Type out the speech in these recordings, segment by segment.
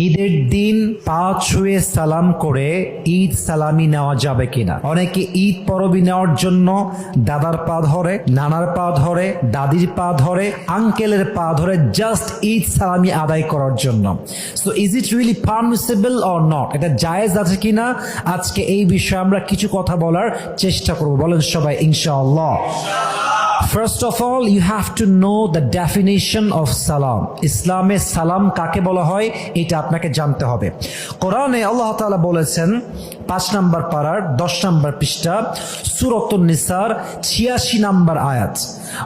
ঈদের দিন পা ছুঁয়ে সালাম করে ঈদ সালামি নেওয়া যাবে কিনা? অনেকে ঈদ পরবি নেওয়ার জন্য দাদার পা ধরে, নানার পা ধরে, দাদির পা ধরে, আঙ্কেলের পা ধরে জাস্ট ঈদ সালামি আদায় করার জন্য। So is it really permissible or not? এটা জায়েজ আছে কিনা আজকে এই বিষয়ে আমরা কিছু কথা বলার চেষ্টা করব। বলেন সবাই ইনশাআল্লাহ। First of all, you have to know the definition of salam. ইসলামে সালাম কাকে বলা হয় এটা আপনাকে জানতে হবে। কোরআনে আল্লাহ তাআলা বলেছেন 5 নম্বর পারার 10 নম্বর পৃষ্ঠা সূরাতুন নিসার 86 নম্বর আয়াত,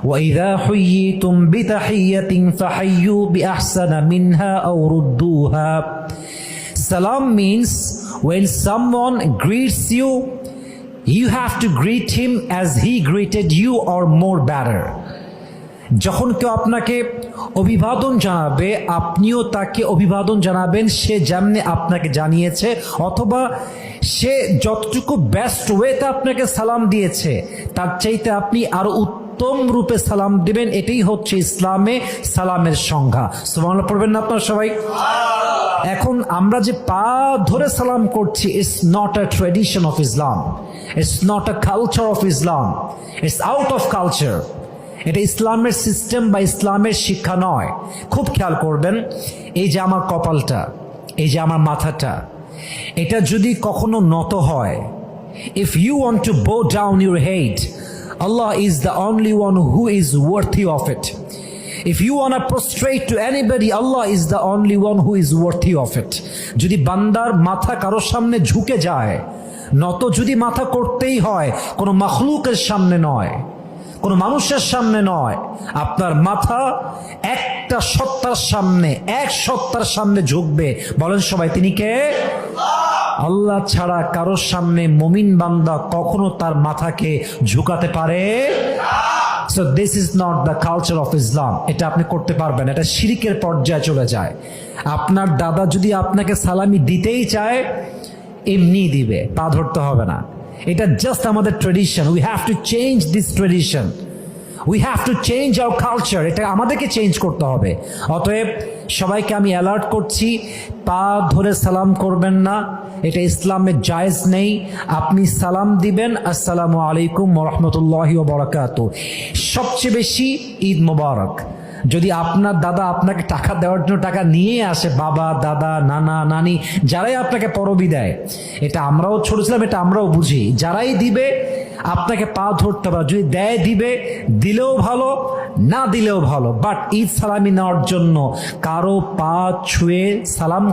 وَإِذَا حُيِّيتُمْ بِتَحِيَّةٍ فَحَيُّوا بِأَحْسَنَ مِنْهَا أَوْ رُدُّوهَا. Salam means when someone greets you, you have to greet him as he greeted you or more better. যখন কেউ আপনাকে অভিবাদন জানাবে আপনিও তাকে অভিবাদন জানাবেন সে যেমনি আপনাকে জানিয়েছে, অথবা সে যতটুকু বেস্ট ওয়েতে আপনাকে সালাম দিয়েছে তার চাইতে আপনি আরো উত্তম রূপে সালাম দিবেন। এটাই হচ্ছে ইসলামে সালামের সংজ্ঞা। সুবহানাল্লাহ পড়বেন না আপনারা সবাই? এখন আমরা যে পা ধরে সালাম করছি, it's not a tradition of Islam, it's not a culture of Islam, it's out of culture. এটা ইসলামের সিস্টেম বা ইসলামের শিক্ষা নয়। খুব খেয়াল করবেন, এই যে আমার কপালটা, এই যে আমার মাথাটা, এটা যদি কখনো নত হয়, if you want to bow down your head, Allah is the only one who is worthy of it. If you want to prostrate to anybody, Allah is the only one who is worthy of it. যদি বান্দার মাথা কারোর সামনে ঝুঁকে যায়, নত যদি মাথা করতেই হয়, কোনো মাখলুকের সামনে নয়, কোনো মানুষের সামনে নয়, আপনার মাথা একটা সত্তার সামনে, এক সত্তার সামনে ঝুঁকবে। বলেন সবাই তিনি কে? আল্লাহ ছাড়া কারোর সামনে মুমিন বান্দা কখনো তার মাথাকে ঝুঁকাতে পারে? So this is not the culture of Islam. এটা আপনি করতে পারবেন, এটা শিরকের পর্যায়ে চলে যায়। আপনার দাদা যদি আপনাকে সালামি দিতেই চায় এমনি দিবে, পা ধরতে হবে না। এটা জাস্ট আমাদের tradition. We have to change this tradition, we have to change our culture. এটা আমাদেরকে চেঞ্জ করতে হবে। অতএব সবাইকে আমি অ্যালার্ট করছি, পা ধরে সালাম করবেন না, এটা ইসলামে জায়েজ নেই। আপনি সালাম দিবেন আসসালামু আলাইকুম ওয়া রাহমাতুল্লাহি ওয়া বারাকাতুহু। সবচেয়ে বেশি ঈদ মোবারক। যদি আপনার দাদা আপনাকে টাকা দেওয়ার জন্য টাকা নিয়ে আসে, বাবা, দাদা, নানা, নানি যারাই আপনাকে পরবি দেয়, এটা আমরাও ছোট ছিলাম, এটা আমরাও বুঝি, যারাই দিবে আপনাকে পা ধরতে হবে। যদি দেয় দিবে, দিলেও ভালো, না দিলেও ভালো, বাট ঈদ সালামি নেওয়ার জন্য কারো পা ছুঁয়ে সালাম